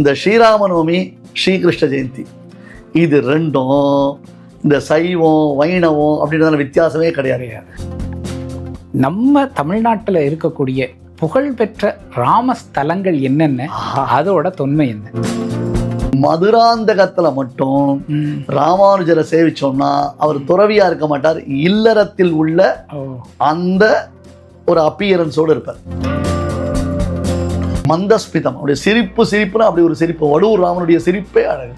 இந்த ஸ்ரீராமநவமி ஸ்ரீகிருஷ்ண ஜெயந்தி இது ரெண்டும் இந்த சைவம் வைணவம் அப்படின்றதான வித்தியாசமே கிடையாது. நம்ம தமிழ்நாட்டில் இருக்கக்கூடிய புகழ்பெற்ற ராமஸ்தலங்கள் என்னென்ன, அதோட தொன்மை என்ன? மதுராந்தகத்துல மட்டும் ராமானுஜரை சேவிச்சோம்னா அவர் துறவியா இருக்க மாட்டார், இல்லறத்தில் உள்ள அந்த ஒரு அப்பியரன்ஸோடு இருப்பார். மந்தஸ்மிதம், அவருடைய சிரிப்புனா அப்படி ஒரு சிரிப்பு. வடுவூர் ராமனுடைய சிரிப்பே அழகு.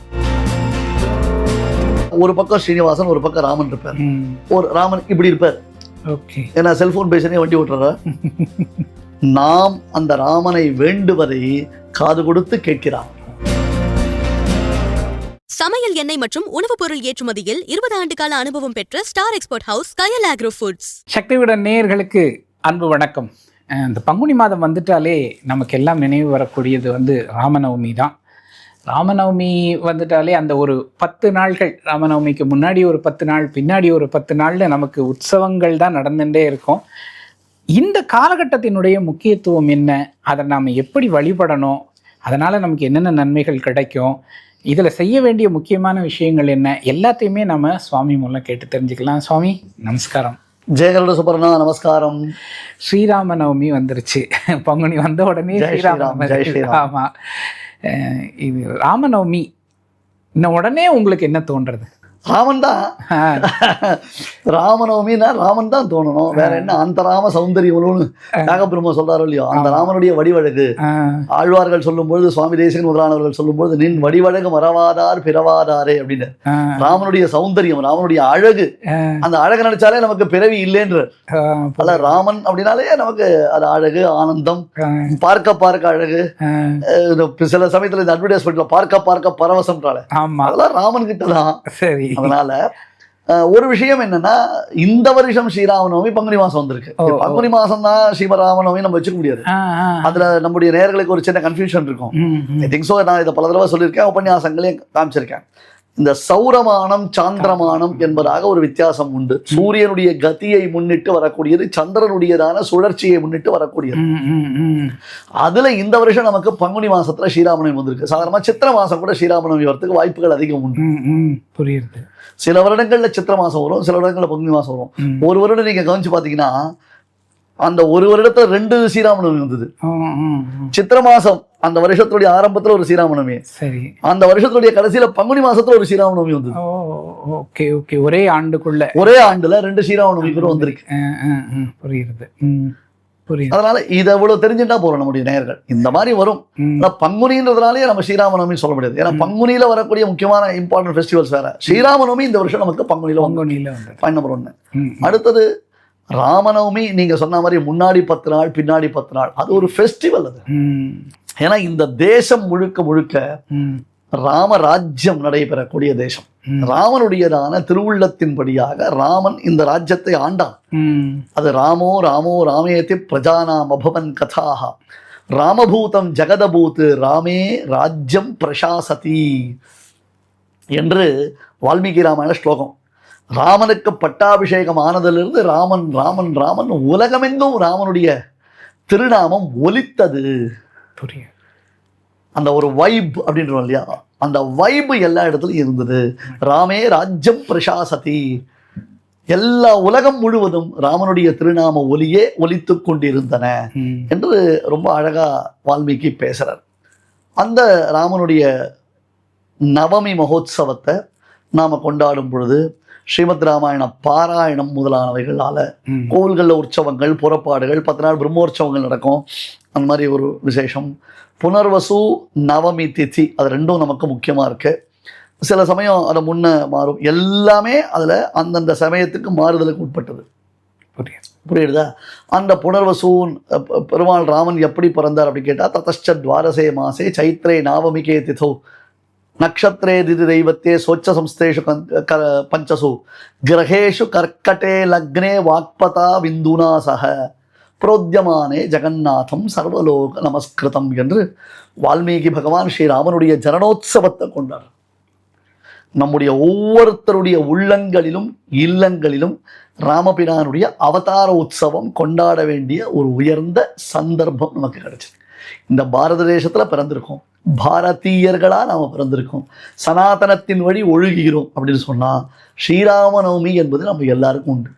ஒரு பக்கம் ஸ்ரீனிவாசன், ஒரு பக்கம் ராமன் இருப்பார். ஒரு ராமன் இப்படி இருப்பார். ஏன்னா செல்போன் பேசினே வண்டி ஓட்டுற நாம் அந்த ராமனை வேண்டுவதை காது கொடுத்து கேட்கிறான். சமையல் எண்ணெய் மற்றும் உணவுப் பொருள் ஏற்றுமதியில் 20 ஆண்டு கால அனுபவம் பெற்ற ஸ்டார் எக்ஸ்போர்ட் ஹவுஸ் கயல் ஆக்ரோ ஃபுட்ஸ். சக்திவிகடன் நேயர்களுக்கு அன்பு வணக்கம். இந்த பங்குனி மாதம் வந்துட்டாலே நமக்கு எல்லாம் நினைவு வரக்கூடியது ராமநவமி தான். ராமநவமி வந்துட்டாலே அந்த ஒரு 10 நாள்கள், ராமநவமிக்கு முன்னாடி ஒரு 10 நாள், பின்னாடி ஒரு 10 நாளில் நமக்கு உற்சவங்கள் தான் நடந்துகிட்டே இருக்கும். இந்த காலகட்டத்தினுடைய முக்கியத்துவம் என்ன, அதை நாம் எப்படி வழிபடணும், அதனால் நமக்கு என்னென்ன நன்மைகள் கிடைக்கும், இதில் செய்ய வேண்டிய முக்கியமான விஷயங்கள் என்ன, எல்லாத்தையுமே நம்ம சுவாமி மூலம் கேட்டு தெரிஞ்சுக்கலாம். சுவாமி நமஸ்காரம். ஜெயகருட சுப்பர்ணா நமஸ்காரம். ஸ்ரீராமநவமி வந்துருச்சு. பங்குனி வந்த உடனே ஸ்ரீராம. ஆமாம், இது ராமநவமி இன்னும் உடனே உங்களுக்கு என்ன தோன்றது? ராமன் தான். ராமநவமின்னா ராமன் தான் தோணணும், வேற என்ன? அந்த ராம சௌந்தரியம்னு நாகபிரம்ம சொல்றாரோ இல்லையோ, அந்த ராமனுடைய வடிவழகு ஆழ்வார்கள் சொல்லும் பொழுது, சுவாமி தேசிகன் முதலானவர்கள் சொல்லும் பொழுது, நின் வடிவழகு மறவாதார் பிறவாதாரே அப்படின்னு. ராமனுடைய சௌந்தரியம், ராமனுடைய அழகு, அந்த அழகு நினைச்சாலே நமக்கு பிறவி இல்லைன்ற. அல்ல, ராமன் அப்படின்னாலே நமக்கு அது அழகு, ஆனந்தம், பார்க்க அழகு. சில சமயத்துல இந்த அட்வர்டைஸ்மெண்ட்ல பார்க்க பரவசம்ன்றால, அதெல்லாம் ராமன் கிட்ட தான். சரி, அதனால ஒரு விஷயம் என்னன்னா, இந்த வருஷம் ஸ்ரீராமநவமி பங்குனி மாசம் வந்திருக்கு. பங்குனி மாசம் தான் ஸ்ரீராமநவமி நம்ம வச்சுக்க முடியாது. அதுல நம்முடைய நேயர்களுக்கு ஒரு சின்ன கன்ஃபியூஷன் இருக்கும். I think so. நான் இதை பல தடவை சொல்லியிருக்கேன், உபன்யாசங்களையும் காமிச்சிருக்கேன். இந்த சௌரமானம் சாந்திரமானம் என்பதாக ஒரு வித்தியாசம் உண்டு. சூரியனுடைய கதியை முன்னிட்டு வரக்கூடியது, சந்திரனுடையதான சுழற்சியை முன்னிட்டு வரக்கூடியது. அதுல இந்த வருஷம் நமக்கு பங்குனி மாசத்துல ஸ்ரீராமநவமி வந்திருக்கு. சாதாரணமா சித்திர மாசம் கூட ஸ்ரீராமநவமி வரதுக்கு வாய்ப்புகள் அதிகம் உண்டு. புரியுது. சில வருடங்கள்ல சித்திர மாசம் வரும், சில வருடங்கள்ல பங்குனி மாசம் வரும். ஒரு வருடம் நீங்க கவனிச்சு பாத்தீங்கன்னா, அந்த ஒரு வருடத்துல 2 ஸ்ரீராமநவமி வந்தது. சித்திர மாசம் அந்த வருஷத்துடைய ஆரம்பத்துல ஒரு ஸ்ரீராமநவமி, சரி, அந்த வருஷத்துடைய கடைசியில பங்குனி மாசத்துல ஒரு ஸ்ரீராமநவமி வந்தது. ஓகே ஓகே, ஒரே ஆண்டுக்குள்ள, ஒரே ஆண்டுல 2 ஸ்ரீராமநவமி கூட வந்திருக்கு. புரியுது. அதனால இதை இவ்வளவு தெரிஞ்சுட்டா போறோம் நம்முடைய நேயர்கள். இந்த மாதிரி வரும். பங்குனின்றதுனாலே நம்ம ஸ்ரீராமநவமி சொல்ல முடியாது. ஏன்னா பங்குனியில வரக்கூடிய முக்கியமான இம்பார்ட்டன்ட் ஃபெஸ்டிவல்ஸ் வேற. ஸ்ரீராமநவமி இந்த வருஷம் நமக்கு பங்குனியில பாயிண்ட் நம்பர் 1. அடுத்தது ராமநவமி, நீங்க சொன்ன மாதிரி முன்னாடி 10 நாள் பின்னாடி 10 நாள், அது ஒரு ஃபெஸ்டிவல். அது ஏன்னா இந்த தேசம் முழுக்க ராமராஜ்யம் நடைபெறக்கூடிய தேசம். ராமனுடையதான திருவுள்ளத்தின்படியாக ராமன் இந்த ராஜ்யத்தை ஆண்டான். அது ராமோ ராமேதி பிரஜானாம் அபவன் கதாஹ ராமபூதம் ஜெகதபூத் ராமே ராஜ்யம் பிரசாசதி என்று வால்மீகி ராமாயண ஸ்லோகம். ராமனுக்கு பட்டாபிஷேகம் ஆனதிலிருந்து ராமன் ராமன் ராமன் உலகமெங்கும் ராமனுடைய திருநாமம் ஒலித்தது. அந்த ஒரு வைப் அப்படின்றோம் இல்லையா, அந்த வைப் எல்லா இடத்துலையும் இருந்தது. ராமே ராஜ்யம் பிரசாசதி, எல்லா உலகம் முழுவதும் ராமனுடைய திருநாம ஒலியே ஒலித்து கொண்டிருந்தன என்று ரொம்ப அழகா வால்மீகி பேசுறார். அந்த ராமனுடைய நவமி மகோத்சவத்தை நாம கொண்டாடும் பொழுது ஸ்ரீமத் ராமாயண பாராயணம் முதலானவைகளால கோவில்களில் உற்சவங்கள், புறப்பாடுகள், 10 நாள் பிரம்மோற்சவங்கள் நடக்கும். அந்த மாதிரி ஒரு விசேஷம். புனர்வசு நவமி திதி, அது ரெண்டும் நமக்கு முக்கியமாக இருக்கு. சில சமயம் அதை முன்ன மாறும். எல்லாமே அதில் அந்தந்த சமயத்துக்கு மாறுதலுக்கு உட்பட்டது. புரியுதா? அந்த புனர்வசு பெருமாள் ராமன் எப்படி பிறந்தார் அப்படின்னு கேட்டால், ததச்ச துவாரசே மாசே சைத்ரே நாவமிகே திதோ நக்ஷத்ரே திதி தெய்வத்தே சோச்ச சம்ஸ்தேஷு பஞ்சசு கிரகேஷு கர்க்கட்டே லக்னே வாக்பதா விந்துனா சக புரோத்யமானே ஜெகநாதம் சர்வலோக நமஸ்கிருதம் என்று வால்மீகி பகவான் ஸ்ரீராமனுடைய ஜனனோத்சவத்தை கொண்டார். நம்முடைய ஒவ்வொருத்தருடைய உள்ளங்களிலும் இல்லங்களிலும் ராமபிரானுடைய அவதார உற்சவம் கொண்டாட வேண்டிய ஒரு உயர்ந்த சந்தர்ப்பம் நமக்கு கிடைச்சது. இந்த பாரத தேசத்துல பிறந்திருக்கோம், பாரதீயர்களா நாம பிறந்திருக்கோம், சனாதனத்தின் வழி ஒழுகிறோம் அப்படின்னு சொன்னா ஸ்ரீராம நவமி என்பது நம்ம எல்லாருக்கும் உண்டு.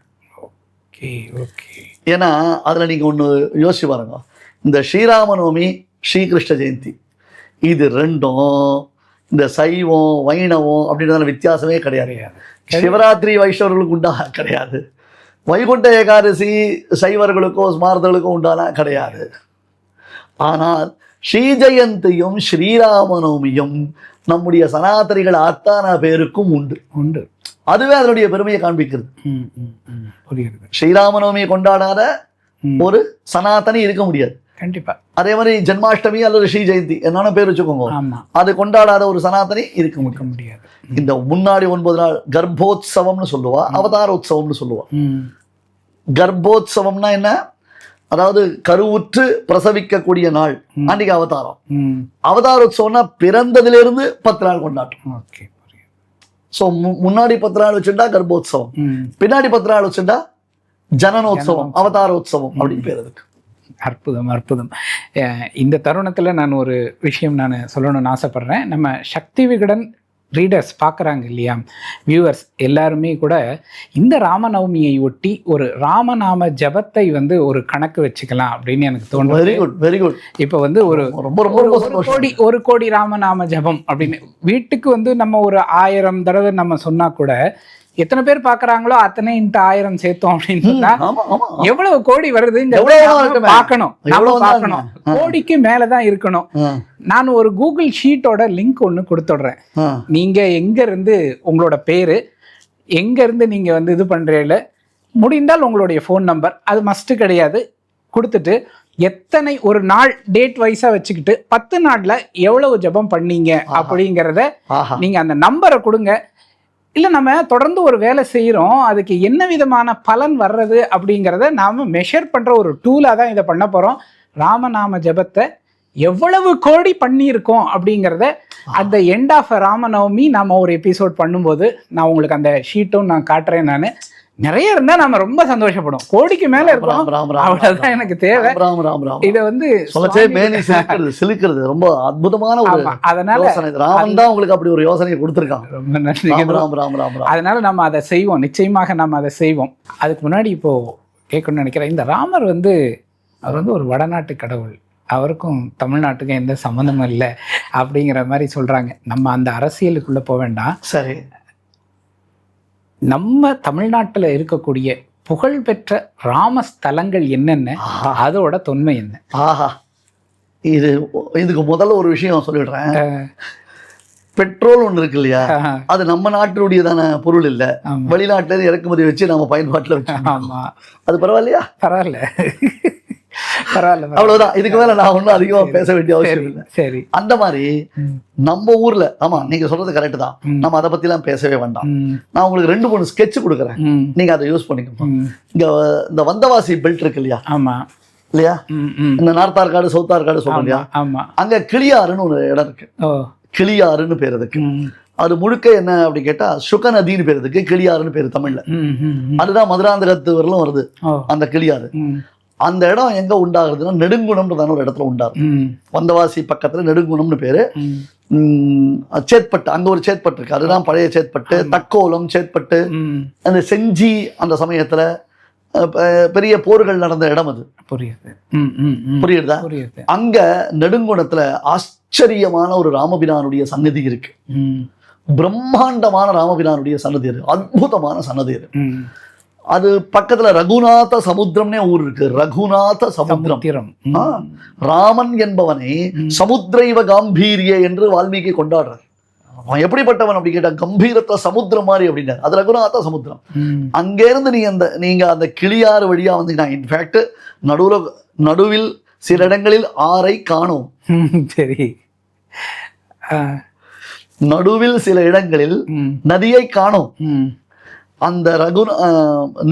Okay okay. ஏன்னா அதுல நீங்க ஒண்ணு யோசிச்சு பாருங்க, இந்த ஸ்ரீராம நவமி, ஸ்ரீகிருஷ்ண ஜெயந்தி, இது ரெண்டும் இந்த சைவம் வைணவம் அப்படின்றதான வித்தியாசமே கிடையாது. சிவராத்திரி வைஷ்ணவர்களுக்கு உண்டா? கிடையாது. வைகுண்ட ஏகாதசி சைவர்களுக்கோ ஸ்மார்த்தர்களுக்கோ உண்டானா? கிடையாது. ஆனால் ஸ்ரீ ஜெயந்தியும் ஸ்ரீராமநவமியும் நம்முடைய சனாதனிகள் அத்தனை பேருக்கும் உண்டு உண்டு. அதுவே அதனுடைய பெருமையை காண்பிக்கிறது. ஸ்ரீராமநவமியை கொண்டாடாத ஒரு சனாதனி இருக்க முடியாது. கண்டிப்பா. அதே மாதிரி ஜென்மாஷ்டமி அல்லது ஸ்ரீ ஜெயந்தி என்னன்னு பேர் வச்சுக்கோங்க, அது கொண்டாடாத ஒரு சனாதனி இருக்க முடியாது. இந்த முன்னாடி 9 நாள் கர்ப்போத்சவம்னு சொல்லுவா, அவதாரோத்சவம்னு சொல்லுவா. கர்ப்போத்சவம்னா என்ன? அதாவது கருவுற்று பிரசவிக்கக்கூடிய நாள், அன்னைக்கு அவதாரம். அவதாரோத்சவம்னா பிறந்ததிலிருந்து 10 நாள் கொண்டாட்டம். ஸோ முன்னாடி 10 நாள் வச்சுட்டா கர்ப்போத்சவம், பின்னாடி 10 நாள் வச்சுட்டா ஜனனோத்சவம், அவதாரோத்சவம் அப்படின்னு பேர் இருக்கு. அற்புதம் அற்புதம். இந்த தருணத்தில் நான் ஒரு விஷயம் நான் சொல்லணும்னு ஆசைப்பட்றேன். நம்ம சக்தி விகடன் ரீடர்ஸ் பார்க்குறாங்க இல்லையா, வியூவர்ஸ் எல்லாருமே கூட இந்த ராமநவமியை ஒட்டி ஒரு ராமநாம ஜபத்தை வந்து ஒரு கணக்கு வச்சுக்கலாம் அப்படின்னு எனக்கு தோணுது. Very good very good. இப்போ வந்து ஒரு கோடி ராமநாம ஜபம் அப்படின்னு வீட்டுக்கு வந்து நம்ம ஒரு 1000 தடவை நம்ம சொன்னா கூட எத்தனை பேர் பாக்குறாங்களோ அத்தனை இன்ட்டு 1000 சேர்த்தோம் அப்படின்னு சொன்னா எவ்வளவு கோடி வருது பார்க்கணும். கோடிக்கு மேலதான் இருக்கணும். நான் ஒரு கூகுள் ஷீட்டோட லிங்க் ஒண்ணு கொடுத்துடுறேன். நீங்க எங்க இருந்து உங்களோட பேரு, எங்க இருந்து நீங்க வந்து இது பண்றீங்கள, முடிந்தால் உங்களுடைய ஃபோன் நம்பர், அது மஸ்ட் கிடையாது, கொடுத்துட்டு எத்தனை ஒரு நாள் டேட் வைஸா வச்சுக்கிட்டு 10 நாள்ல எவ்வளவு ஜபம் பண்ணீங்க அப்படிங்கிறத நீங்க அந்த நம்பரை கொடுங்க. இல்லை நம்ம தொடர்ந்து ஒரு வேலை செய்கிறோம், அதுக்கு என்ன விதமான பலன் வர்றது அப்படிங்கிறத நாம் மெஷர் பண்ணுற ஒரு டூலாக தான் இதை பண்ண போகிறோம். ராமநாம ஜபத்தை எவ்வளவு கோடி பண்ணியிருக்கோம் அப்படிங்கிறத அந்த எண்ட் ஆஃப் ராமநவமி நம்ம ஒரு எபிசோட் பண்ணும்போது நான் உங்களுக்கு அந்த ஷீட்டும் நான் காட்டுறேன். நான் நிறைய இருந்தா நம்ம ரொம்ப சந்தோஷப்படும். கோடிக்கு மேல இருக்கும், அவ்வளவுதான் எனக்கு தேவை. இதை வந்து சிலிக்கிறது ரொம்ப அற்புதமான ஒரு, அதனால ராமன் தான் உங்களுக்கு அப்படி ஒரு யோசனையை கொடுத்திருக்காங்க. ரொம்ப நன்றி. அதனால நம்ம அதை செய்வோம், நிச்சயமாக நம்ம அதை செய்வோம். அதுக்கு முன்னாடி இப்போ கேட்கணும்னு நினைக்கிறேன், இந்த ராமர் வந்து அவர் வந்து ஒரு வடநாட்டு கடவுள், அவருக்கும் தமிழ்நாட்டுக்கும் எந்த சம்மந்தமும் இல்லை அப்படிங்கிற மாதிரி சொல்றாங்க. நம்ம அந்த அரசியலுக்குள்ள போக வேண்டாம். சரி, நம்ம தமிழ்நாட்டில் இருக்கக்கூடிய புகழ்பெற்ற ராமஸ்தலங்கள் என்னென்ன, அதோட தொன்மை என்ன? ஆஹா, இதுக்கு முதல்ல ஒரு விஷயம் சொல்லிடுறேன். பெட்ரோல் ஒன்று இருக்கு இல்லையா, அது நம்ம நாட்டினுடையதான பொருள் இல்லை, வெளிநாட்டுல இருந்து இறக்குமதி வச்சு நம்ம பயன்பாட்டில் வச்சோம். அது பரவாயில்லையா? பரவாயில்ல. அவ்வளவுதான். இதுக்கு மேல நான் ஒன்றும் அதிகமா பேச வேண்டிய அவசியம் இல்லை. சரி, அந்த மாதிரி நம்ம ஊர்ல, ஆமா நீங்க சொல்றது கரெக்ட் தான், நம்ம அதை பத்தி எல்லாம் பேசவே வேண்டாம். நான் உங்களுக்கு 2-3 ஸ்கெட்ச் கொடுக்குறேன், நீங்க அதை யூஸ் பண்ணிக்கணும். இங்க இந்த வந்தவாசி பெல்ட் இருக்கு இல்லையா, ஆமா இல்லையா, இந்த நார்த் ஆற்காடு சவுத் ஆற்காடு சொல்றோம் இல்லையா, அங்க கிளியாறுன்னு ஒரு இடம் இருக்கு. கிளியாறுன்னு பேர் அதுக்கு. அது முழுக்க என்ன அப்படி கேட்டா சுக நதினு பேர் இருக்கு, கிளியாறுன்னு பேரு தமிழ்ல. அதுதான் மதுராந்தகத்து வரலும் வருது அந்த கிளியாறு. அந்த இடம் எங்க உண்டாகுதுன்னா நெடுங்குணம்ன்றதான ஒரு இடத்துல உண்டாகும். வந்தவாசி பக்கத்துல நெடுங்குணம்னு பேரு. சேத்பட்டு, அங்க ஒரு சேத்பட்டு இருக்கு, அதுதான் பழைய சேத்பட்டு. தக்கோலம், சேத்பட்டு, அந்த செஞ்சி அந்த சமயத்துல பெரிய போர்கள் நடந்த இடம் அது. புரியுதா? அங்க நெடுங்குணத்துல ஆச்சரியமான ஒரு ராமபிரானுடைய சன்னதி இருக்கு. பிரம்மாண்டமான ராமபிரானுடைய சன்னதி இருக்கு, அற்புதமான சன்னதி இருக்கு. அது பக்கத்துல ரகுநாத சமுத்திரம்னே ஊர் இருக்கு. ரகுநாத சமுத்திரம். ராமன் என்பவனை சமுத்திரைவ காம்பீரிய என்று வால்மீகி கொண்டாடுறார். அவன் எப்படிப்பட்டவன் அப்படி கேட்டா கம்பீரத்த சமுத்திரம் மாதிரி அப்படின்னாரு. அது ரகுநாத சமுத்திரம். அங்கேருந்து நீங்க அந்த கிளியாறு வழியா வந்தீங்கன்னா, இன்ஃபேக்ட் நடுவில் சில இடங்களில் ஆறை காணும். சரி, நடுவில் சில இடங்களில் நதியை காணும். அந்த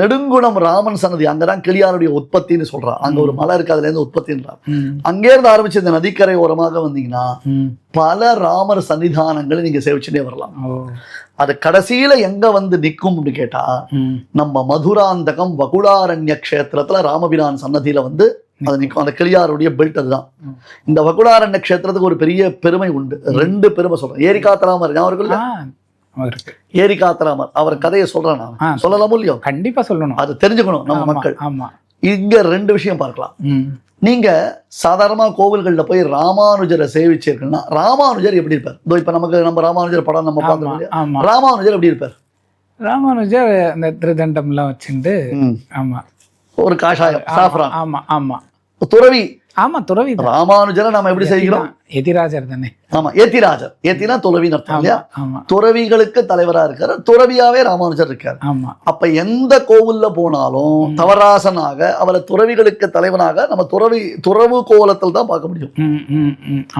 நெடுங்குணம் ராமன் சன்னதி, அங்கதான் கிளியாருடைய உற்பத்தின்னு சொல்றான். அங்க ஒரு மலை இருக்கு, அதுல இருந்து உற்பத்தின்றான். அங்கே இருந்து ஆரம்பிச்சு இந்த நதிக்கரை ஓரமாக வந்தீங்கன்னா பல ராமர் சன்னிதானங்களை நீங்க சேவிச்சுட்டே வரலாம். அது கடைசியில எங்க வந்து நிற்கும் அப்படின்னு கேட்டா, நம்ம மதுராந்தகம் வகுடாரண்ய கஷேத்திரத்துல ராமபிரான் சன்னதியில வந்து அது நிற்கும். அந்த கிளியாருடைய பெல்ட் அதுதான். இந்த வகுடாரண்ய க்ஷேத்திரத்துக்கு ஒரு பெரிய பெருமை உண்டு. 2 பெருமை சொல்றேன். ஏரிகாத்தராமர் அவர்கள் ஏரிகாத்தராமர் அவர் கதையை சொல்றேன், நான் சொல்லலாமோ இல்லையோ? கண்டிப்பா சொல்லணும், அது தெரிஞ்சுக்கணும் நம்ம மக்கள். ஆமா, இங்க 2 விஷயம் பார்க்கலாம். நீங்க சாதாரணமா கோவில்கள்ல போய் ராமானுஜரை சேவிச்சிருக்கீங்கன்னா ராமானுஜர் எப்படி இருப்பார்? இப்ப நம்ம ராமானுஜர் படம் நம்ம பார்த்தோம். ராமானுஜர் எப்படி இருப்பார்? ராமானுஜர் அந்த திருதண்டம்லாம் வச்சுட்டு, ஆமா, ஒரு காஷாயம் சாஃப்ரான், ஆமா ஆமா, துறவி. ஆமா, துறவி. ராமானுஜரை நம்ம எப்படி செய்கிறோம்? எதிராஜர் தானே? ஆமா, ஏத்திராஜர். ஏத்தினா துறவின்னு அர்த்தம் இல்லையா? துறவிகளுக்கு தலைவரா இருக்காரு, துறவியாவே ராமானுஜர் இருக்காரு. அப்ப எந்த கோவில்ல போனாலும் தவராசனாக அவரை துறவிகளுக்கு தலைவனாக நம்ம துறவு கோலத்தில் தான் பார்க்க முடியும்.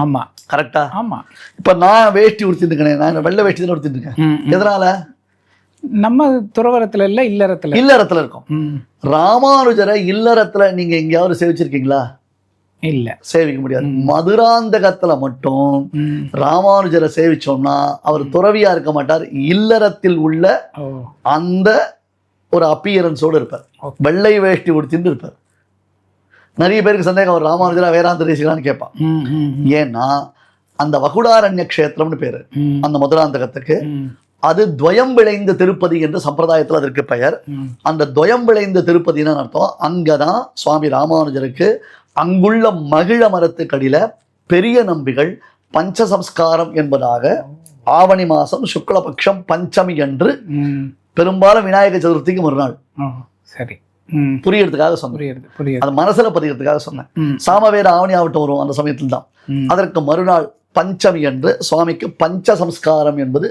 ஆமா, கரெக்டா? ஆமா. இப்ப நான் வேஷ்டி உடுத்திட்டு இருக்கேன், நான் வெள்ளை வேஷ்டி தான் உடுத்திட்டு இருக்கேன். எதனால? நம்ம துறவரத்துல இல்ல, இல்லறத்துல இருக்கோம். ராமானுஜரை இல்லறத்துல நீங்க எங்கேயாவது சேவிச்சிருக்கீங்களா? இல்ல, சேவிக்க முடியாது. மதுராந்தகத்துல மட்டும் ராமானுஜரை சேவிச்சோம்னா அவர் துறவியா இருக்க மாட்டார், இல்லறத்தில் உள்ள அந்த ஒரு அப்பியரன்ஸோடு இருப்பார், வெள்ளை வேஷ்டி உடுத்திட்டு இருப்பார். நிறைய பேருக்கு சந்தேகம், அவர் ராமானுஜரா வேதாந்த தேசிகளான்னு கேட்பான். ஏன்னா அந்த வகுடாரண்ய க்ஷேத்திரம்னு பேரு அந்த மதுராந்தகத்துக்கு. அது துவயம் விளைந்த திருப்பதி என்ற சம்பிரதாயத்தில் அதற்கு பெயர். அந்த துவயம் விளைந்த திருப்பதின்னு அர்த்தம். அங்கதான் சுவாமி ராமானுஜருக்கு அங்குள்ள மகிழ மரத்துக்கடியில பெரிய நம்பிகள் பஞ்சசம்ஸ்காரம் என்பதாக ஆவணி மாசம் சுக்லபக்ஷம் பஞ்சமி என்று, பெரும்பாலும் விநாயக சதுர்த்திக்கு மறுநாள், சரி, புரியறதுக்காக சொன்னேன், அது மனசுல பதிகிறதுக்காக சொன்னேன். சாமவேத ஆவணி ஆவட்டம் வரும் அந்த சமயத்தில் தான். அதற்கு மறுநாள் பஞ்சமி என்று சுவாமிக்கு பஞ்சசம்ஸ்காரம் என்பது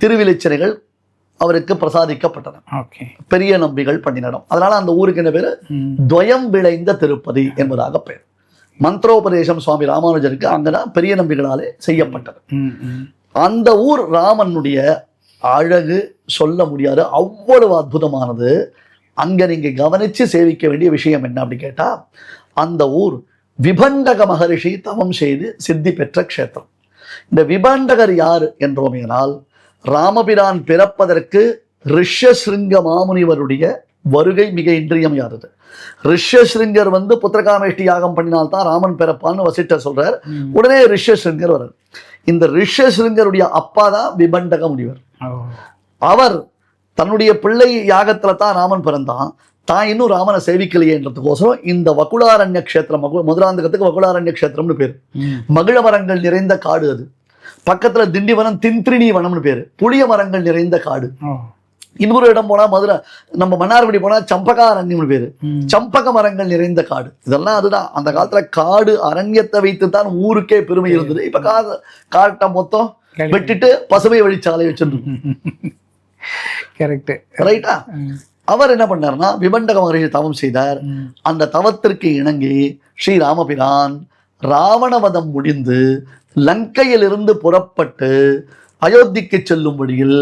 திருவிழிச்சனைகள் அவருக்கு பிரசாதிக்கப்பட்டன. பெரிய நம்பிகள் பண்ணினடம். அதனால அந்த ஊருக்கு என்ன பேரு? துவயம் விளைந்த திருப்பதி என்பதாக பெயர். மந்திரோபதேசம் சுவாமி ராமானுஜருக்கு அங்கதான் பெரிய நம்பிகளாலே செய்யப்பட்டது. அந்த ஊர் ராமனுடைய அழகு சொல்ல முடியாது, அவ்வளவு அற்புதமானது. அங்க நீங்க கவனிச்சு சேவிக்க வேண்டிய விஷயம் என்ன அப்படி கேட்டா, அந்த ஊர் விபண்டக மகரிஷி தவம் செய்து சித்தி பெற்ற க்ஷேத்திரம். இந்த விபண்டகர் யார் என்றோமையினால், ராமபிரான் பிறப்பதற்கு ரிஷ்யசிருங்க மாமுனிவருடைய வருகை மிக இன்றியமையாதது. ரிஷ்யசிருங்கர் புத்திரகாமேஷ்டி யாகம் பண்ணினால்தான் ராமன் பிறப்பான்னு வசிஷ்டர் சொல்றார். உடனே ரிஷ்யசிருங்கர் வர்றார். இந்த ரிஷ்யசிருங்கருடைய அப்பா தான் விபண்டக முனிவர். அவர் தன்னுடைய பிள்ளை யாகத்துல தான் ராமன் பிறந்தான். தான் இன்னும் ராமனை சேவிக்கலையேன்றதுக்கோசரம் இந்த வகுடாரண்ய க்ஷேத்திரம், மதுராந்தகத்துக்கு வகுடாரண்ய க்ஷேத்திரம்னு பேரு. மகிழ மரங்கள் நிறைந்த காடு. அது பக்கத்துல திண்டிவனம் தின்திரிணி வனம்னு பேரு. புளிய மரங்கள் நிறைந்த காடு. இன்னொரு இடம் போனா மதுரை, நம்ம மன்னார்குடி போனா சம்பகாரண்யம்னு பேரு. சம்பக மரங்கள் நிறைந்த காடு. இதெல்லாம் அதுதான். அந்த காலத்துல காடு அரண்யத்தை வைத்துத்தான் ஊருக்கே பெருமை இருந்தது. இப்ப காட்டை மொத்தம் வெட்டிட்டு பசுமை வழிச்சாலை வச்சிருந்தோம். ரைட்டா? அவர் என்ன பண்ணார்னா, விபண்டக மகரிஷி தவம் செய்தார். அந்த தவத்திற்கு இணங்கி ஸ்ரீ ராமபிரான் ராவணவதம் முடிந்து லங்கையிலிருந்து புறப்பட்டு அயோத்திக்கு செல்லும் வழியில்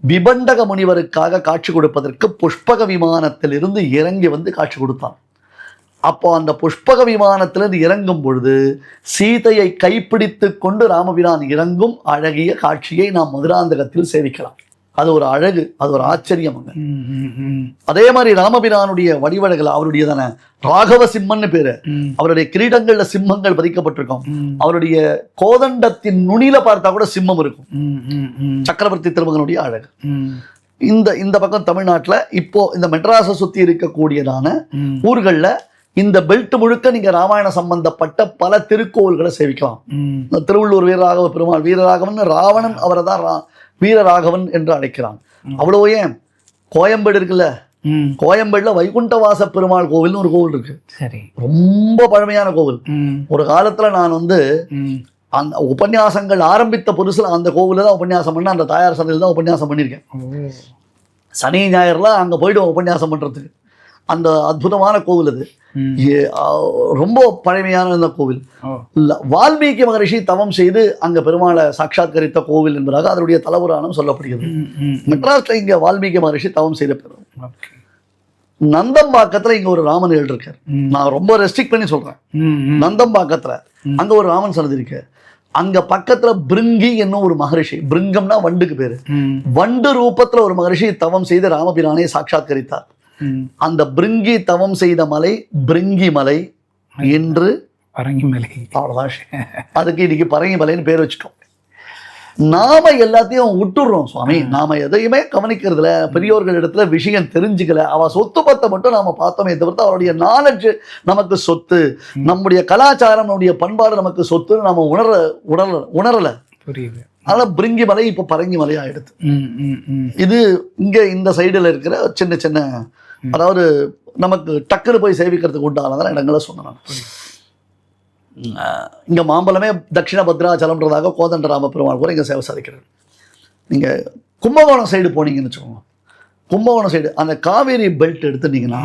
விபண்டக முனிவருக்காக காட்சி கொடுப்பதற்கு புஷ்பக விமானத்தில் இருந்து இறங்கி காட்சி கொடுத்தான். அப்போ அந்த புஷ்பக விமானத்திலிருந்து இறங்கும் பொழுது சீதையை கைப்பிடித்து கொண்டு ராமபிரான் இறங்கும் அழகிய காட்சியை நாம் மதுராந்தகத்தில் சேவிக்கலாம். அது ஒரு அழகு, அது ஒரு ஆச்சரியம். அதே மாதிரி ராமபிரானுடைய வடிவழகுல அவருடைய தானே ராகவ சிம்மன்னு பேரு. அவருடைய கிரீடங்கள்ல சிம்மங்கள் பதிக்கப்பட்டிருக்கும். அவருடைய கோதண்டத்தின் நுனியில பார்த்தா கூட சிம்மம் இருக்கும். சக்கரவர்த்தி திருமகனுடைய அழகு. இந்த பக்கம் தமிழ்நாட்டுல இப்போ இந்த மெட்ராஸை சுத்தி இருக்கக்கூடியதான ஊர்கள்ல இந்த பெல்ட் முழுக்க நீங்க ராமாயண சம்பந்தப்பட்ட பல திருக்கோவில்களை சேவிக்கலாம். திருவள்ளூர் வீரராகவ பெருமாள், வீரராகவன் ராவணன் அவரை தான் வீரராகவன் என்று அழைக்கிறான். அவ்வளவு ஏன் கோயம்பேடு இருக்குல்ல, கோயம்பேடுல வைகுண்டவாச பெருமாள் கோவில்னு ஒரு கோவில் இருக்கு. சரி, ரொம்ப பழமையான கோவில். ஒரு காலத்துல நான் அந்த உபன்யாசங்கள் ஆரம்பித்த புதுசுல அந்த கோவில தான் உபன்யாசம் பண்ண, அந்த தாயார் சந்தையில் தான் உபன்யாசம் பண்ணியிருக்கேன். சனி ஞாயிறுலாம் அங்க போயிடுவோம் உபன்யாசம் பண்றதுக்கு. அந்த அற்புதமான கோவில் அது. ரொம்ப பழமையான இந்த கோவில். வால்மீகி மகரிஷி தவம் செய்து அங்க பெருமாளை சாட்சாத்கரித்த கோவில் என்பதாக அதனுடைய தலபுராணம் சொல்லப்படுகிறது. மெட்ராஸ்ல இங்க வால்மீகி மகரிஷி தவம் செய்த பெருமாள். நந்தம்பாக்கத்துல இங்க ஒரு ராமன் இருக்கார். நான் ரொம்ப ரெஸ்ட்ரிக்ட் பண்ணி சொல்றேன். நந்தம்பாக்கத்துல அங்க ஒரு ராமன் சன்னதி இருக்கு. அங்க பக்கத்துல பிருங்கி என்னும் ஒரு மகரிஷி, பிருங்கம்னா வண்டுக்கு பேரு, வண்டு ரூபத்துல ஒரு மகரிஷி தவம் செய்து ராமபிரானை சாட்சாத்கரித்தார். அந்த பிருங்கி தவம் செய்த மலை பிருங்கி மலை இன்று பரங்கிமலை. அவ்வளவுதான் விஷயம். அதுக்கு இன்னைக்கு பரங்கிமலைன்னு பேர் வச்சுட்டோம். நாம எல்லாத்தையும் விட்டுடுறோம் சுவாமி. நாம எதையுமே கவனிக்கிறதுல, பெரியோர்கள் இடத்துல விஷயம் தெரிஞ்சுக்கல. அவ சொத்து பத்தை மட்டும் நாம பார்த்தோமே தவிர்த்து அவருடைய நாலேஜ் நமக்கு சொத்து, நம்முடைய கலாச்சாரம், நம்முடைய பண்பாடு நமக்கு சொத்துன்னு நாம உணரல. புரியுது. அதனால பிரிங்கி மலை இப்ப பரங்கி மலை ஆயிடுது. இது இங்க இந்த சைடுல இருக்கிற சின்ன சின்ன, அதாவது நமக்கு டக்குன்னு போய் சேவிக்கிறதுக்கு உண்டானதான இடங்களை சொன்னேன். இங்கே மாம்பழமே தட்சிண பத்ராச்சலம்ன்றதாக கோதண்ட ராம பெருமாள் கூட இங்கே சேவை சாதிக்கிறார். நீங்கள் கும்பகோணம் சைடு போனீங்கன்னு வச்சுக்கோங்க. கும்பகோணம் சைடு அந்த காவேரி பெல்ட் எடுத்துட்டீங்கன்னா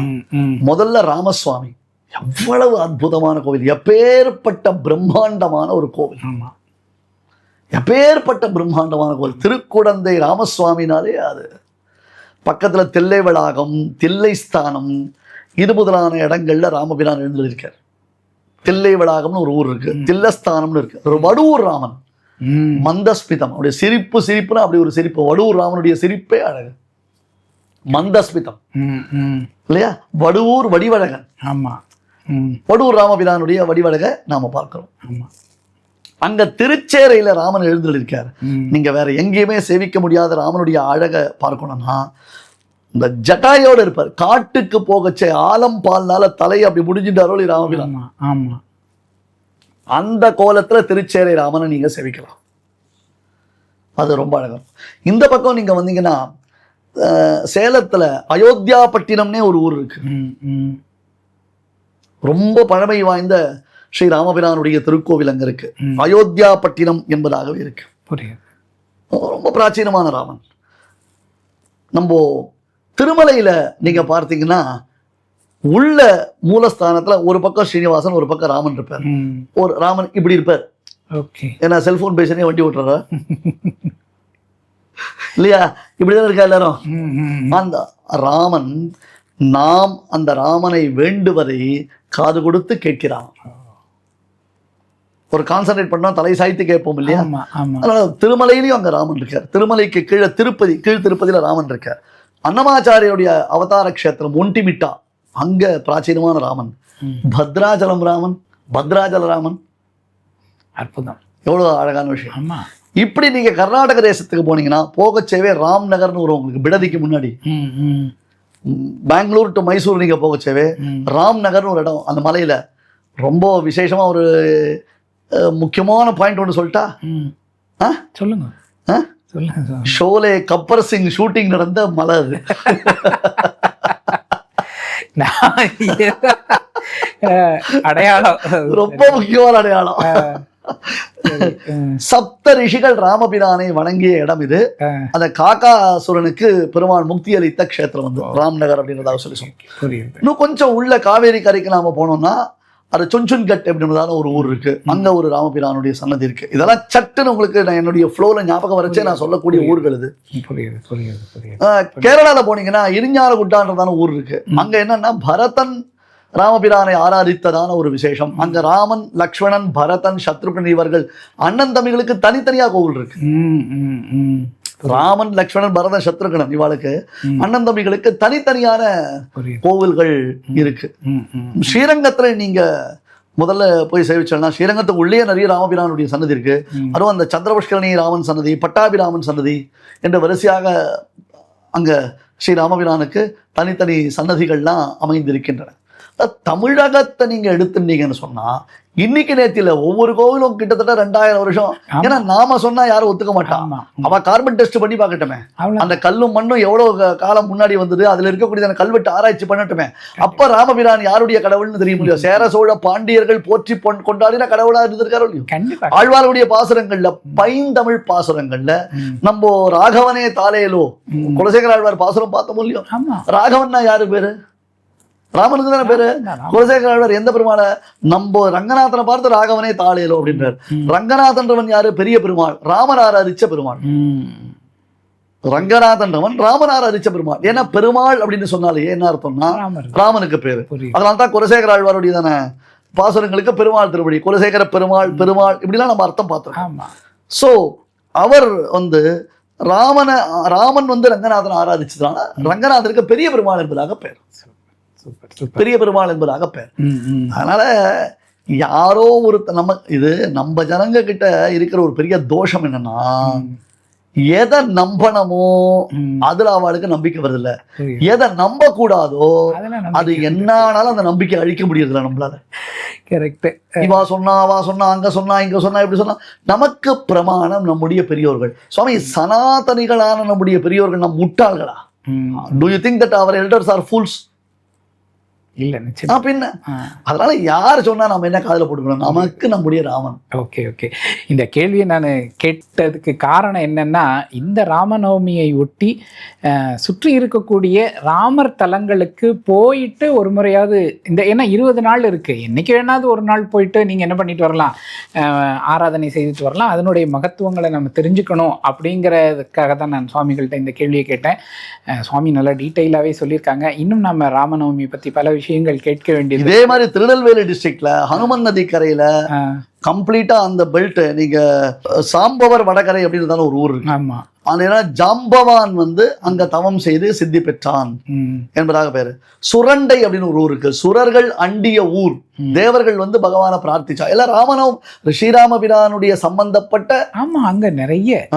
முதல்ல ராமசுவாமி எவ்வளவு அற்புதமான கோவில், எப்பேற்பட்ட பிரம்மாண்டமான ஒரு கோவில், எப்பேற்பட்ட பிரம்மாண்டமான கோவில். திருக்குடந்தை ராமசுவாமினாலே அது. பக்கத்தில் தில்லை வளாகம், தில்லை ஸ்தானம், இது முதலான இடங்கள்ல ராமபிரான் எழுந்திருக்கார். தில்லை வளாகம்னு ஒரு ஊர் இருக்கு, தில்லஸ்தானம்னு இருக்கு. ஒரு வடுவூர் ராமன், மந்தஸ்மிதம், அப்படியே சிரிப்புனா அப்படி ஒரு சிரிப்பு. வடுவூர் ராமனுடைய சிரிப்பே அழகு, மந்தஸ்மிதம் இல்லையா? வடுவூர் வடிவழகன். ஆமா, வடுவூர் ராமபிரானுடைய வடிவழக நாம பார்க்கிறோம். அங்க திருச்சேரையில ராமன் எழுந்திருக்கார். நீங்க வேற எங்கேயுமே சேவிக்க முடியாத ராமனுடைய அழக பார்க்கணும்னா இந்த ஜட்டாயோடு இருப்பார். காட்டுக்கு போகச்சே ஆலம் பால்னால தலையை அப்படி முடிஞ்சிட்டாரோ ராமபிரான். அந்த கோலத்துல திருச்சேரை ராமனை நீங்க சேவிக்கலாம். அது ரொம்ப அழகா. இந்த பக்கம் நீங்க வந்தீங்கன்னா சேலத்துல அயோத்தியாப்பட்டினம்னே ஒரு ஊர் இருக்கு. ரொம்ப பழமை வாய்ந்த ஸ்ரீ ராமபிரானுடைய திருக்கோவில் அங்க இருக்கு. அயோத்தியாப்பட்டினம் என்பதாகவே இருக்கு. ரொம்ப பிராச்சீனமான ராமன். நம்ம திருமலையில நீங்க பார்த்தீங்கன்னா உள்ள மூலஸ்தானத்துல ஒரு பக்கம் ஸ்ரீனிவாசன், ஒரு பக்கம் ராமன் இருப்பார். ஒரு ராமன் இப்படி இருப்பார். ஏன்னா செல்போன் பேசுறே வண்டி ஓட்டுற இல்லையா? இப்படிதான் இருக்கா எல்லாரும். அந்த ராமன், நாம் அந்த ராமனை வேண்டுவதை காது கொடுத்து கேட்கிறான். ஒரு கான்சன்ட்ரேட் பண்ணா தலை சாய்த்து கேட்போம் இல்லையா? அதனால திருமலையிலையும் அங்க ராமன் இருக்கார். திருமலைக்கு கீழே கீழ் திருப்பதியில ராமன் இருக்கார். அன்னமாச்சாரியுடைய அவதார கஷேத்திரம் ஒண்டிமிட்டா, அங்க பிராச்சீனமான ராமன். பத்ராஜலம் ராமன், பத்ராஜல ராமன், அற்புதம். எவ்வளவு அழகான விஷயம். இப்படி நீங்க கர்நாடக தேசத்துக்கு போனீங்கன்னா போகச்சேவே ராம் நகர்னு வரும் உங்களுக்கு. பிடதிக்கு முன்னாடி பெங்களூர் டு மைசூர் நீங்க போகச்சேவே ராம் நகர்னு ஒரு இடம். அந்த மலையில ரொம்ப விசேஷமா ஒரு முக்கியமான பாயிண்ட் ஒன்று சொல்லிட்டா? சொல்லுங்க. ஷோலே கப்பர் சிங் ஷூட்டிங் நடந்த மலை அது. அடையாளம், ரொம்ப முக்கியமான அடையாளம். சப்த ரிஷிகள் ராமபிரானை வணங்கிய இடம் இது. அந்த காக்காசுரனுக்கு பெருமாள் முக்தி அளித்த க்ஷேத்திரம் வந்து ராம்நகர் அப்படின்றதாக சொல்லி சொல்லுவோம். இன்னும் கொஞ்சம் உள்ள காவேரி கரைக்கு நாம போனோம்னா அது சுன்சுன்கட் அப்படின்றதான ஒரு ஊர் இருக்கு. அங்க ஒரு ராமபிரானுடைய சன்னதி இருக்கு. இதெல்லாம் சட்டுன்னு உங்களுக்கு நான் என்னுடைய ஃப்ளோல ஞாபகம் வரைச்சே நான் சொல்லக்கூடிய ஊர்கள் இது. கேரளால போனீங்கன்னா இரிஞ்ஞாலகுட்டான்றதான ஊர் இருக்கு. அங்க என்னன்னா பரதன் ராமபிரானை ஆராதித்ததான ஒரு விசேஷம். அங்க ராமன், லக்ஷ்மணன், பரதன், சத்ருகன் இவர்கள் அண்ணன் தம்பிகளுக்கு தனித்தனியா கோவில் இருக்கு. ராமன், லக்ஷ்மணன், பரதன், சத்ருகன் இவாளுக்கு அண்ணன் தம்பிகளுக்கு தனித்தனியான கோவில்கள் இருக்கு. ஸ்ரீரங்கத்துல நீங்க முதல்ல போய் சேவிச்சோம்னா ஸ்ரீரங்கத்துக்கு உள்ளே நிறைய ராமபிரானுடைய சன்னதி இருக்கு. அதுவும் அந்த சந்திரபுஷ்கரணி ராமன் சன்னதி, பட்டாபிராமன் சன்னதி என்ற வரிசையாக அங்க ஸ்ரீ ராமபிரானுக்கு தனித்தனி சன்னதிகள்லாம் அமைந்திருக்கின்றன. தமிழகத்தை நீங்க எடுத்துட்டீங்கன்னு சொன்னா இன்னைக்கு நேத்தில ஒவ்வொரு கோவிலும் கிட்டத்தட்ட 2000 வருஷம். ஏன்னா நாம சொன்னா யாரும் ஒத்துக்க மாட்டான். அவ கார்பன் டெஸ்ட் பண்ணி பார்க்கட்டுமே, அந்த கல்லும் மண்ணும் எவ்வளவு காலம் முன்னாடி வந்தது, அதுல இருக்கக்கூடிய கல்வெட்டு ஆராய்ச்சி பண்ணட்டுமே. அப்ப ராமபிரான் யாருடைய கடவுள்னு தெரிய முடியும். சேர சோழ பாண்டியர்கள் போற்றி கொண்டாடின கடவுளா இருந்திருக்காரு இல்லையோ. ஆழ்வாருடைய பாசுரங்கள்ல, பைந்தமிழ் பாசுரங்கள்ல நம்ம ராகவனே தாலேலோ குலசேகர ஆழ்வார் பாசுரம் பார்த்தோம் இல்லையோ. ராகவன்னா யாரு பேரு? ராமனுக்கு தானே பேரு. குலசேகர ஆழ்வார் எந்த பெருமாளை? நம்ம ரங்கநாதனை பார்த்து ராகவனே தாளேலோ அப்படின்றார். ரங்கநாதன்றவன் யாரு? பெரிய பெருமாள், ராமர் ஆராதிச்ச பெருமாள். ரங்கநாதன்றவன் ராமன் ஆராதிச்ச பெருமாள். ஏன்னா பெருமாள் அப்படின்னு சொன்னாலே என்ன அர்த்தம்னா ராமனுக்கு பேரு. அதனால்தான் குலசேகர ஆழ்வாருடைய தானே பாசுரங்களுக்கு பெருமாள் திருப்படி, குலசேகர பெருமாள், பெருமாள் இப்படிலாம் நம்ம அர்த்தம் பார்த்தோம். சோ அவர் வந்து ராமன் வந்து ரங்கநாதன் ஆராதிச்சதுனால ரங்கநாதனுக்கு பெரிய பெருமாள் என்பதாக பேர். Super super. பெரிய பெருமாள் என்பதாக பெயர். ம், ம். அதனால யாரோ ஒரு நம்ம ஜனங்க கிட்ட இருக்கிற ஒரு பெரிய தோஷம் என்னன்னா, எதை நம்பணுமோ அதுல அவளுக்கு நம்பிக்கை வருதில்ல, புரியுது. எதை நம்ப கூடாதோ அதெல்லாம் அது நம்பிக்கை என்ன ஆனாலும் அந்த நம்பிக்கை அழிக்க முடியறதில்ல நம்மளால. கரெக்ட். இவா சொன்னா அவா சொன்னா அங்க சொன்னா இங்க சொன்னா இப்படி சொன்னா. நமக்கு பிரமாணம் நம்முடைய பெரியோர்கள். சுவாமி, சனாதனிகளான நம்முடைய பெரியோர்கள் நம் முட்டாள்களா? Do you think that our elders are fools? இல்ல நிச்சயமா. பின்ன அதனால யார் சொன்னா நம்ம என்ன காதுல போட்டுக்கணும்? நமக்கு நம்முடைய ராமன். Okay okay. இந்த கேள்வியை நான் கேட்டதுக்கு காரணம் என்னன்னா, இந்த ராமநவமியை ஒட்டி சுற்றி இருக்கக்கூடிய ராமர் தலங்களுக்கு போயிட்டு ஒரு முறையாவது ஏன்னா 20 நாள் இருக்கு, என்னைக்கு வேணாவது ஒரு நாள் போயிட்டு நீங்க என்ன பண்ணிட்டு வரலாம், ஆராதனை செய்துட்டு வரலாம். அதனுடைய மகத்துவங்களை நம்ம தெரிஞ்சுக்கணும் அப்படிங்கிறதுக்காக தான் நான் சுவாமிகள்கிட்ட இந்த கேள்வியை கேட்டேன். சுவாமி நல்லா டீட்டெயிலாகவே சொல்லியிருக்காங்க. இன்னும் நம்ம ராமநவமி பற்றி பல விஷயங்கள் கேட்க வேண்டியது. இதே மாதிரி திருநெல்வேலி டிஸ்ட்ரிக்ட்ல ஹனுமன் நதி கரையில கம்ப்ளீட்டா அந்த பெல்ட், நீங்க சாம்பவர் வடகரை அப்படின்னு ஒரு ஊர் இருக்கு. ஆமா. ஆனா ஜாம்பவான் அங்க தவம் செய்து சித்தி பெற்றான் என்பதாக பேரு. சுரண்டை அப்படின்னு ஒரு ஊர் இருக்கு. சுரர்கள் அண்டிய ஊர். தேவர்கள் பகவானை பிரார்த்திச்சா. எல்லாம் ராமனும் ஸ்ரீராம பிரானுடைய சம்பந்தப்பட்ட. ஆமா, அங்க நிறைய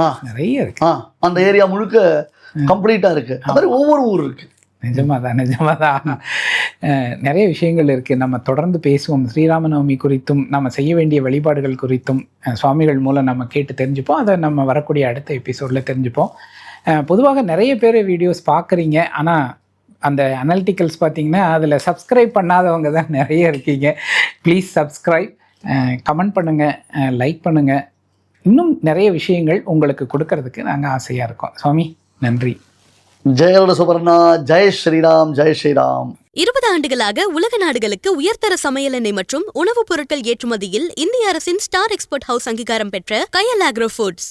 இருக்கு. அந்த ஏரியா முழுக்க கம்ப்ளீட்டா இருக்கு. அது மாதிரி ஒவ்வொரு ஊர் இருக்கு. நிஜமாதான் நிறைய விஷயங்கள் இருக்குது. நம்ம தொடர்ந்து பேசுவோம். ஸ்ரீராமநவமி குறித்தும் நம்ம செய்ய வேண்டிய வழிபாடுகள் குறித்தும் சுவாமிகள் மூலம் நம்ம கேட்டு தெரிஞ்சுப்போம். அதை நம்ம வரக்கூடிய அடுத்த எபிசோடில் தெரிஞ்சுப்போம். பொதுவாக நிறைய பேர் வீடியோஸ் பார்க்குறீங்க, ஆனால் அந்த அனலிட்டிக்கல்ஸ் பார்த்தீங்கன்னா அதில் சப்ஸ்கிரைப் பண்ணாதவங்க தான் நிறைய இருக்கீங்க. ப்ளீஸ் சப்ஸ்கிரைப், கமெண்ட் பண்ணுங்கள், லைக் பண்ணுங்கள். இன்னும் நிறைய விஷயங்கள் உங்களுக்கு கொடுக்கறதுக்கு நாங்கள் ஆசையாக இருக்கோம். சுவாமி நன்றி. ஜெயலலிதா சுபர்ணா. ஜெய் ஸ்ரீராம், ஜெய் ஸ்ரீராம். 20 ஆண்டுகளாக உலக நாடுகளுக்கு உயர்தர சமையல் எண்ணெய் மற்றும் உணவுப் பொருட்கள் ஏற்றுமதியில் இந்திய அரசின் ஸ்டார் எக்ஸ்போர்ட் ஹவுஸ் அங்கீகாரம் பெற்ற கயல் ஆக்ரோ ஃபுட்ஸ்.